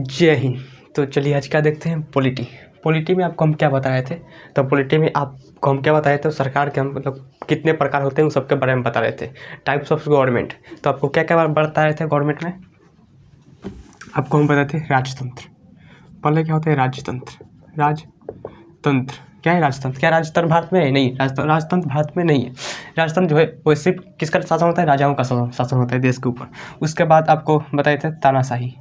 जय हिंद। तो चलिए आज क्या देखते हैं, पॉलिटी में आपको हम क्या बता रहे थे। तो पॉलिटी में आपको हम क्या बताए थे, सरकार के हम मतलब कितने प्रकार होते हैं उन सबके बारे में बता रहे थे। टाइप्स ऑफ गवर्नमेंट, तो आपको क्या क्या बता रहे थे गवर्नमेंट में। आपको हम बताए थे राजतंत्र। पहले क्या होता है राजतंत्र। क्या है राजतंत्र? क्या राजतंत्र भारत में है? नहीं, राजतंत्र भारत में नहीं है। राजतंत्र जो है वो सिर्फ किसका शासन होता है? राजाओं का शासन होता है देश के ऊपर। उसके बाद आपको बताए थे तानाशाही।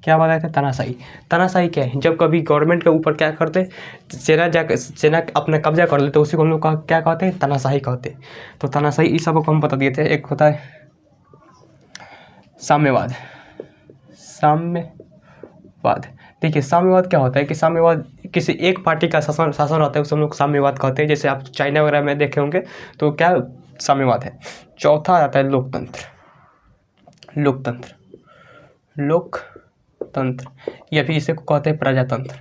क्या बताए थे? तानाशाही क्या है? जब कभी गवर्नमेंट के ऊपर क्या करते, सेना अपना कब्जा कर ले तो उसी को हम लोग क्या कहते हैं? तानाशाही कहते हैं। तो तानाशाही इस सबको हम बता दिए थे। एक होता है साम्यवाद। देखिए साम्यवाद क्या होता है कि साम्यवाद किसी एक पार्टी का शासन रहता है, उसे हम लोग साम्यवाद कहते हैं। जैसे आप चाइना वगैरह में देखे होंगे तो क्या साम्यवाद है। चौथा आता है लोकतंत्र या फिर इसे को कहते हैं प्रजातंत्र।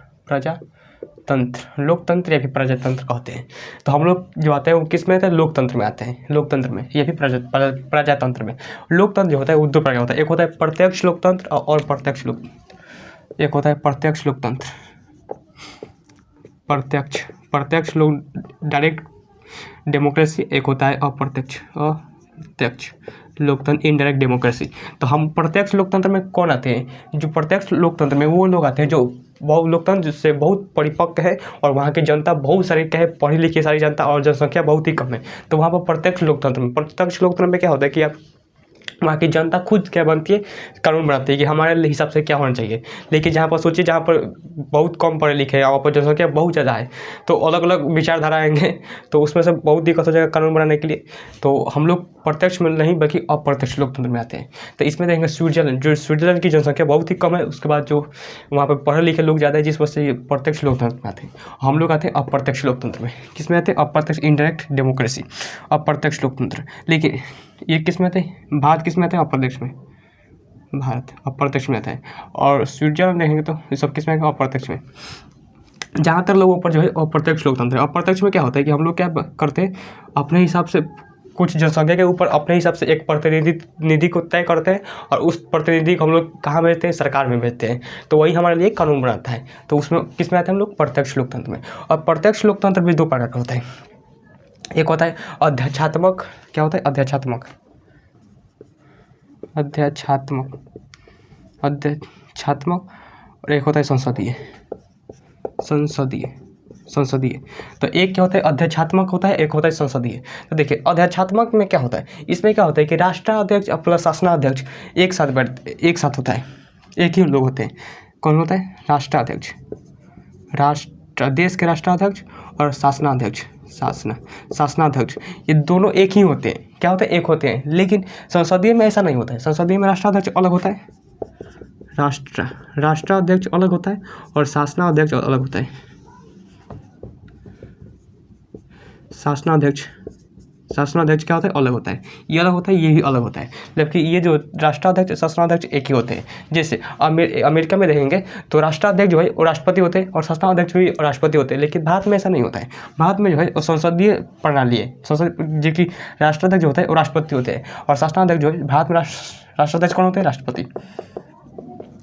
लोकतंत्र या फिर प्रजातंत्र कहते हैं। तो हम लोग जो आते हैं वो किस में आते हैं? लोकतंत्र में आते हैं। लोकतंत्र में या फिर प्रजातंत्र में। लोकतंत्र जो होता है वो दो प्रकार होता है। एक होता है प्रत्यक्ष लोकतंत्र और प्रत्यक्ष लोकतंत्र। एक होता है प्रत्यक्ष लोकतंत्र, प्रत्यक्ष लोक डायरेक्ट डेमोक्रेसी। एक होता है अप्रत्यक्ष लोकतंत्र, इनडायरेक्ट डेमोक्रेसी। तो हम प्रत्यक्ष लोकतंत्र में कौन आते हैं? जो प्रत्यक्ष लोकतंत्र में वो लोग आते हैं जो बहुत लोकतंत्र जिससे बहुत परिपक्व है और वहाँ की जनता बहुत सारी पढ़ी लिखी सारी जनता और जनसंख्या बहुत ही कम है। तो वहाँ पर प्रत्यक्ष लोकतंत्र में क्या होता है कि आप वहाँ की जनता खुद क्या बनती है, कानून बनाती है कि हमारे हिसाब से क्या होना चाहिए। लेकिन जहाँ पर सोचिए जहाँ पर बहुत कम पढ़े लिखे हैं और वहाँ पर जनसंख्या बहुत ज़्यादा है तो अलग अलग विचारधारा आएंगे, तो उसमें से बहुत दिक्कत हो जाएगा कानून बनाने के लिए। तो हम लोग प्रत्यक्ष में नहीं बल्कि अप्रत्यक्ष लोकतंत्र में आते हैं। तो इसमें देखेंगे स्विट्जरलैंड की जनसंख्या बहुत ही कम है, उसके बाद जो वहाँ पर पढ़े लिखे लोग ज़्यादा है, जिस वजह से ये प्रत्यक्ष लोकतंत्र में आते हैं। हम लोग आते हैं अप्रत्यक्ष लोकतंत्र में। किस में आते हैं? अप्रत्यक्ष, इनडायरेक्ट डेमोक्रेसी, अप्रत्यक्ष लोकतंत्र। लेकिन ये किस में आते हैं? भारत किस में आते हैं? अप्रत्यक्ष में। भारत अप्रत्यक्ष में आता है। और स्विट्जरलैंड देखेंगे तो ये सब किस में आएगा? अप्रत्यक्ष में। ज़्यादातर लोगों पर जो है अप्रत्यक्ष लोकतंत्र है। अप्रत्यक्ष में क्या होता है कि हम लोग क्या करते हैं, अपने हिसाब से कुछ जनसंख्या के ऊपर अपने हिसाब से एक प्रतिनिधि को तय करते हैं और उस प्रतिनिधि को हम लोग कहाँ भेजते हैं? सरकार में भेजते हैं। तो वही हमारे लिए कानून बनाता है। तो उसमें किस में आते हैं हम लोग? प्रत्यक्ष लोकतंत्र में। और प्रत्यक्ष लोकतंत्र भी दो प्रकार का होता है। एक होता है अध्यात्मक। क्या होता है? अध्यात्मक और एक होता है संसदीय। तो एक क्या होता है? अध्यात्मक होता है, एक होता है संसदीय। तो देखिए अध्यात्मक में क्या होता है, इसमें क्या होता है कि राष्ट्राध्यक्ष प्लस शासनाध्यक्ष एक साथ होता है। एक ही लोग होते हैं। कौन होता है? राष्ट्राध्यक्ष, देश के राष्ट्राध्यक्ष और शासनाध्यक्ष ये दोनों एक ही होते हैं। क्या होते हैं? एक होते हैं। लेकिन संसदीय में ऐसा नहीं होता है। संसदीय में राष्ट्राध्यक्ष अलग होता है, राष्ट्राध्यक्ष अलग होता है और शासनाध्यक्ष अलग होता है। शासनाध्यक्ष क्या होता है? अलग होता है। ये अलग होता है, ये ही अलग होता है। जबकि ये जो राष्ट्राध्यक्ष शासनाध्यक्ष एक ही होते हैं। जैसे अमेरिका में रहेंगे तो राष्ट्राध्यक्ष जो है वो राष्ट्रपति होते हैं और शासनाध्यक्ष भी राष्ट्रपति होते हैं। लेकिन भारत में ऐसा नहीं होता है। भारत में जो है वो संसदीय प्रणाली है। जो कि राष्ट्राध्यक्ष जो होता है वो राष्ट्रपति होते हैं और शासनाध्यक्ष जो है भारत में राष्ट्राध्यक्ष कौन होते हैं?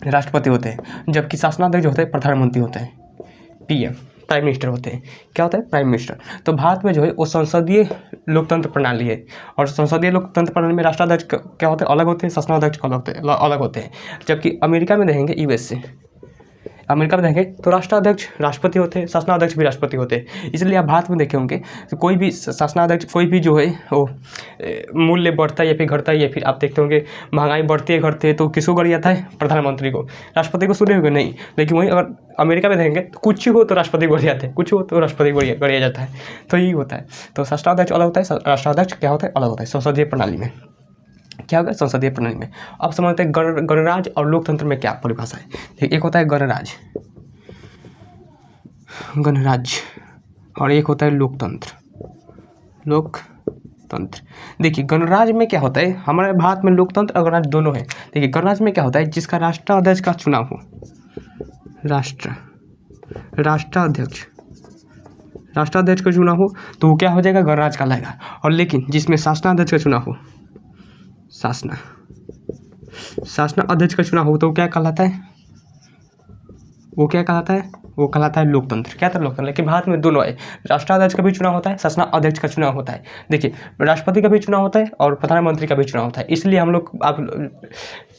राष्ट्रपति होते हैं। जबकि शासनाध्यक्ष जो होते हैं प्रधानमंत्री होते हैं, PM, प्राइम मिनिस्टर होते हैं। क्या होता है? Prime minister. तो भारत में जो है वो संसदीय लोकतंत्र प्रणाली है और संसदीय लोकतंत्र प्रणाली में राष्ट्राध्यक्ष क्या होते हैं? अलग होते हैं। शासनाध्यक्ष अलग होते हैं। जबकि अमेरिका में देखेंगे USA अमेरिका में देखेंगे तो राष्ट्राध्यक्ष राष्ट्रपति होते हैं, शासनाध्यक्ष भी राष्ट्रपति होते हैं। इसलिए आप भारत में देखे होंगे तो कोई भी शासनाध्यक्ष कोई भी जो है वो मूल्य बढ़ता है या फिर घटता है, या फिर आप देखते होंगे महंगाई बढ़ती है घटती है तो किसको गढ़ जाता है? प्रधानमंत्री को। राष्ट्रपति को सुने होंगे नहीं, लेकिन वहीं अगर अमेरिका में देखेंगे तो कुछ ही हो तो राष्ट्रपति बढ़ जाते हैं, कुछ हो तो राष्ट्रपति बढ़िया जाता है। तो यही होता है। तो शासनाध्यक्ष अलग होता है, राष्ट्राध्यक्ष क्या होता है? अलग होता है। संसदीय प्रणाली में क्या होगा? संसदीय प्रणाली में। अब समझते हैं गणराज्य और लोकतंत्र में क्या परिभाषा है। एक होता है गणराज्य और एक होता है लोकतंत्र। देखिए गणराज्य में क्या होता है, हमारे भारत में लोकतंत्र और गणराज्य दोनों है। देखिए गणराज्य में क्या होता है, जिसका राष्ट्राध्यक्ष का चुनाव हो, राष्ट्राध्यक्ष का चुनाव हो तो वो क्या हो जाएगा? गणराज्य कहलाएगा। और लेकिन जिसमें शासनाध्यक्ष का चुनाव हो, शासनाध्यक्ष का चुनाव हो तो क्या कहलाता है, वो क्या कहलाता है, वो कहलाता है लोकतंत्र। क्या था, लोकतंत्र। लेकिन भारत में दोनों है, राष्ट्राध्यक्ष का भी चुनाव होता है, शासनाध्यक्ष का चुनाव होता है। देखिए, राष्ट्रपति का भी चुनाव होता है और प्रधानमंत्री का भी चुनाव होता है। इसलिए हम लोग आप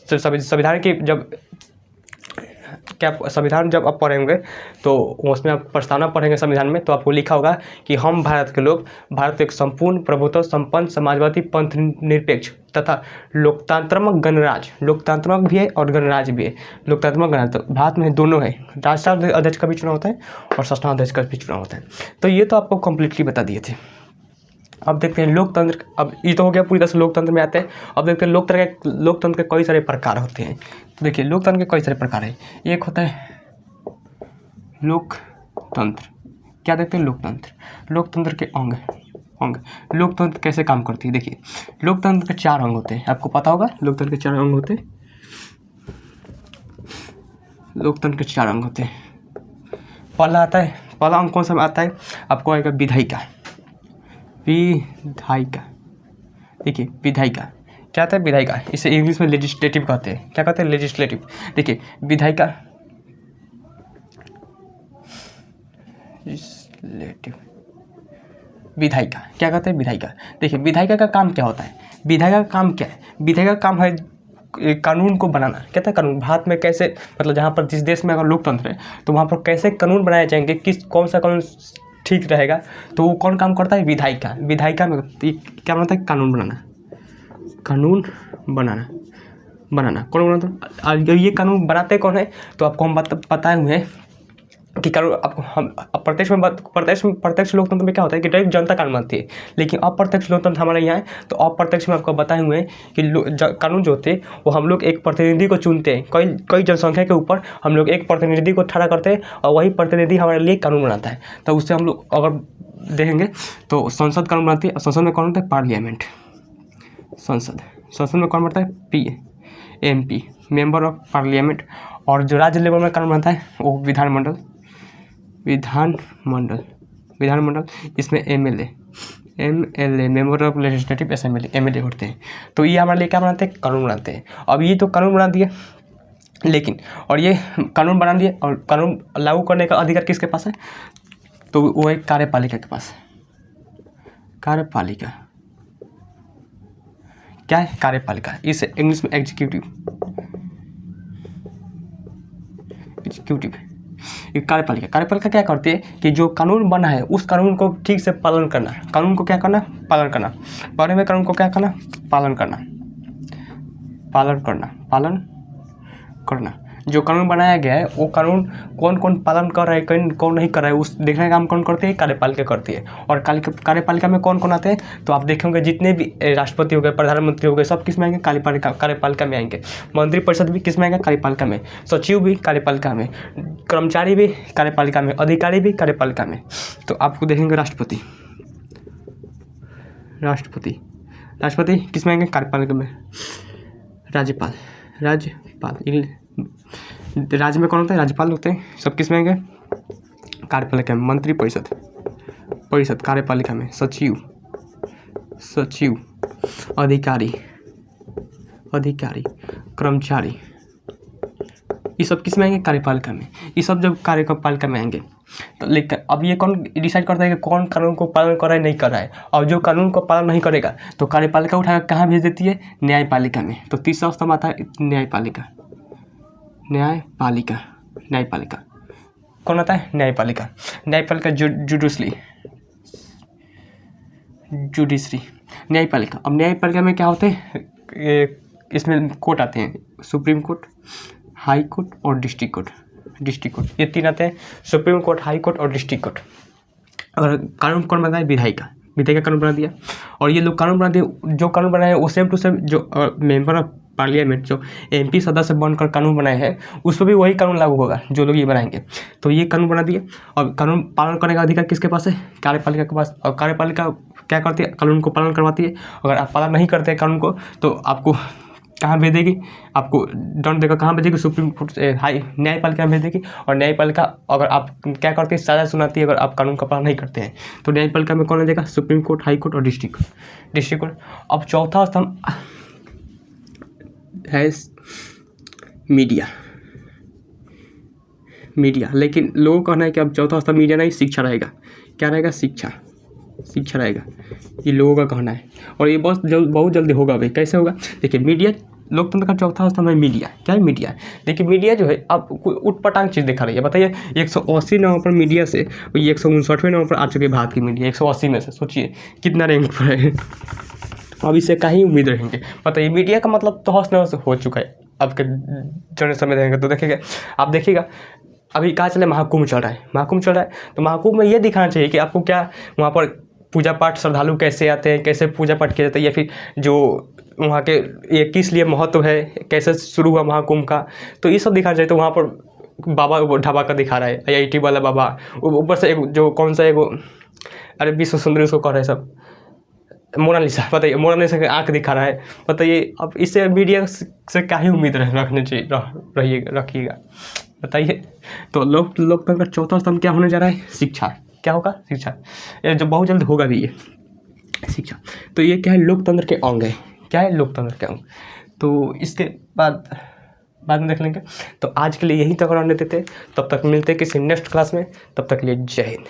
संविधान की जब क्या संविधान जब आप पढ़ेंगे तो उसमें आप प्रस्तावना पढ़ेंगे संविधान में, तो आपको लिखा होगा कि हम भारत के लोग, भारत एक संपूर्ण प्रभुत्व संपन्न समाजवादी पंथ निरपेक्ष तथा लोकतांत्रिक गणराज्य, लोकतांत्रिक भी है और गणराज्य भी है, लोकतांत्रिक गणराज्य। तो भारत में दोनों है, राष्ट्राध्यक्ष का भी चुनाव होता है और शासनाध्यक्ष का भी चुनाव होता है। तो ये तो आपको कंप्लीटली बता दिए थे। अब देखते हैं लोकतंत्र। अब ये तो हो गया पूरी तरह से लोकतंत्र में आते हैं। अब देखते हैं लोकतंत्र के कई सारे प्रकार होते हैं। तो देखिए, लोकतंत्र के कई सारे प्रकार है। एक होता है लोकतंत्र। क्या देखते हैं, लोकतंत्र के अंग। लोकतंत्र कैसे काम करती है, देखिए लोकतंत्र के 4 अंग होते हैं। आपको पता होगा लोकतंत्र के 4 अंग होते हैं। लोकतंत्र के 4 अंग होते हैं। पहला अंग कौन सा आता है, आपको आएगा विधायिका। देखिए विधायिका क्या होता है, विधायिका इसे इंग्लिश में लेजिस्लेटिव कहते हैं। क्या कहते हैं, लेजिस्लेटिव। देखिए विधायिका क्या कहते हैं, विधायिका। देखिए विधायिका का काम क्या होता है, विधायिका का काम क्या है, विधायिका का काम है कानून को बनाना। कहते हैं कानून भारत में कैसे, मतलब जहाँ पर जिस देश में अगर लोकतंत्र है तो वहाँ पर कैसे कानून बनाए जाएंगे, कौन सा कानून ठीक रहेगा, तो वो कौन काम करता है, विधायिका में क्या बनाता है, कानून बनाना कौन बनाता है। ये कानून बनाते कौन है, तो आपको हम बताए हुए हैं कि कानून आपको हम प्रत्यक्ष लोकतंत्र में क्या होता है कि डायरेक्ट जनता कानून बनाती है। लेकिन अप्रत्यक्ष लोकतंत्र हमारे यहाँ है, तो अप्रत्यक्ष में आपको बताए हुए हैं कि कानून जो होते हैं वो हम लोग एक प्रतिनिधि को चुनते हैं। कई जनसंख्या के ऊपर हम लोग एक प्रतिनिधि को खड़ा करते हैं और वही प्रतिनिधि हमारे लिए कानून बनाता है। तो उससे हम लोग अगर देखेंगे तो संसद कानून बनाती है। संसद में कौन होता है, पार्लियामेंट। संसद में कौन बनता है, MP, मेंबर ऑफ पार्लियामेंट। और जो राज्य लेवल में कानून बनता है वो विधानमंडल। इसमें MLA, member of legislative assembly, MLA होते हैं। तो ये हमारे लिए क्या बनाते हैं, कानून बनाते हैं। अब ये तो कानून बना दिए, लेकिन और ये कानून बना दिए और कानून लागू करने का अधिकार किसके पास है, तो वो है कार्यपालिका के पास। कार्यपालिका क्या है, कार्यपालिका, इसे इंग्लिश में एग्जीक्यूटिव। कार्यपालिका क्या करती है कि जो कानून बना है उस कानून को ठीक से पालन करना। कानून को क्या करना, पालन करना। बने हुए कानून को क्या करना, पालन करना। जो कानून बनाया गया है वो कानून कौन कौन पालन कर रहा है, कौन नहीं कर रहा है, उस देखने का काम कौन करते हैं, कार्यपालिका करती है। और कार्यपालिका में कौन कौन आते हैं, तो आप देखेंगे जितने भी राष्ट्रपति हो गए, प्रधानमंत्री हो गए, सब किस में आएंगे, कार्यपालिका में आएंगे। मंत्रिपरिषद भी किस में आएंगे, कार्यपालिका में। सचिव भी कार्यपालिका में, कर्मचारी भी कार्यपालिका में, अधिकारी भी कार्यपालिका में। तो आपको देखेंगे राष्ट्रपति किस में आएंगे, कार्यपालिका में। राज्यपाल राज्य में कौन होता है, राज्यपाल होते हैं, सब किस में आएंगे, कार्यपालिका में। मंत्रिपरिषद कार्यपालिका में। सचिव, अधिकारी, कर्मचारी, ये सब किस में आएंगे, कार्यपालिका में। ये सब जब कार्यपालिका में आएंगे तो लेकिन अब ये कौन डिसाइड करता है कि कौन कानून को पालन कर रहा है, नहीं कर रहा है। और जो कानून को पालन नहीं करेगा तो कार्यपालिका उठाकर कहाँ भेज देती है, न्यायपालिका में। तो तीसरा स्तंभ आता है न्यायपालिका। कौन आता है, न्यायपालिका जुडिशरी। न्यायपालिका, अब न्यायपालिका में क्या होते हैं, इसमें कोर्ट आते हैं, सुप्रीम कोर्ट, हाई कोर्ट और डिस्ट्रिक्ट कोर्ट। ये 3 आते हैं, सुप्रीम कोर्ट, हाई कोर्ट और डिस्ट्रिक्ट कोर्ट। अगर कानून कौन बना है, विधायिका कानून बना दिया। और ये लोग कानून बना दिए, जो कानून बनाए वो सेम टू सेम जो मेंबर ऑफ पार्लियामेंट, जो MP सदस्य बनकर कानून बनाए हैं उस पर भी वही कानून लागू होगा जो लोग ये बनाएंगे। तो ये कानून बना दिए और कानून पालन करने का अधिकार किसके पास है, कार्यपालिका के पास। और कार्यपालिका क्या करती है, कानून को पालन करवाती है। अगर आप पालन नहीं करते हैं कानून को तो आपको कहाँ भेजेगी, आपको दंड देकर कहाँ भेजेगी, सुप्रीम कोर्ट, न्यायपालिका में भेजेगी। और न्यायपालिका अगर आप क्या करते हैं, सजा सुनाती है अगर आप कानून का पालन नहीं करते हैं। तो न्यायपालिका में कौन आ जाएगा, सुप्रीम कोर्ट, हाई कोर्ट और डिस्ट्रिक्ट कोर्ट। अब चौथा स्तंभ है मीडिया। लेकिन लोगों का कहना है कि अब चौथा स्थान मीडिया नहीं, शिक्षा रहेगा। क्या रहेगा? शिक्षा रहेगा, ये लोगों का कहना है। और ये बहुत जल्दी होगा भाई। कैसे होगा? देखिए, मीडिया लोकतंत्र का चौथा स्थान है मीडिया। क्या है? मीडिया। देखिए, मीडिया जो है अब उटपटांग चीज़ दिखा रही है। बताइए, 180 नंबर पर मीडिया से 159वें नंबर पर आ चुके भारत की मीडिया। 180 में से सोचिए कितना रैंक पर है। अब इससे कहीं उम्मीद रहेंगे। बताइए, मीडिया का मतलब तो हौस नौस हो चुका है। अब के जनरेशन में रहेंगे तो देखिएगा, आप देखिएगा अभी कहाँ चले, महाकुंभ चल रहा है। तो महाकुंभ में ये दिखाना चाहिए कि आपको क्या वहाँ पर पूजा पाठ, श्रद्धालु कैसे आते हैं, कैसे पूजा पाठ किया जाता है, या फिर जो वहाँ के ये किस लिए महत्व है, कैसे शुरू हुआ महाकुंभ का, तो ये सब दिखाना चाहिए। तो वहाँ पर बाबा ढाबा का दिखा रहा है, IIT वाला बाबा, ऊपर से एक जो कौन सा एगो, अरे विश्व सुंदरी उसको कह रहे हैं सब, मोनालिसा। बताइए, मोनालिसा की आँख दिखा रहा है। बताइए, अब इससे मीडिया से क्या ही उम्मीद रखनी चाहिए, रखिएगा। बताइए, तो लोकतंत्र का चौथा स्तंभ क्या होने जा रहा है? शिक्षा। क्या होगा? शिक्षा। ये जो बहुत जल्द होगा भी, ये शिक्षा। तो ये क्या है? लोकतंत्र के अंग है। क्या है? लोकतंत्र के अंग। तो इसके बाद में देख लेंगे। तो आज के लिए यही तक रहने देते। तब तक मिलते किसी नेक्स्ट क्लास में। तब तक के लिए जय हिंद।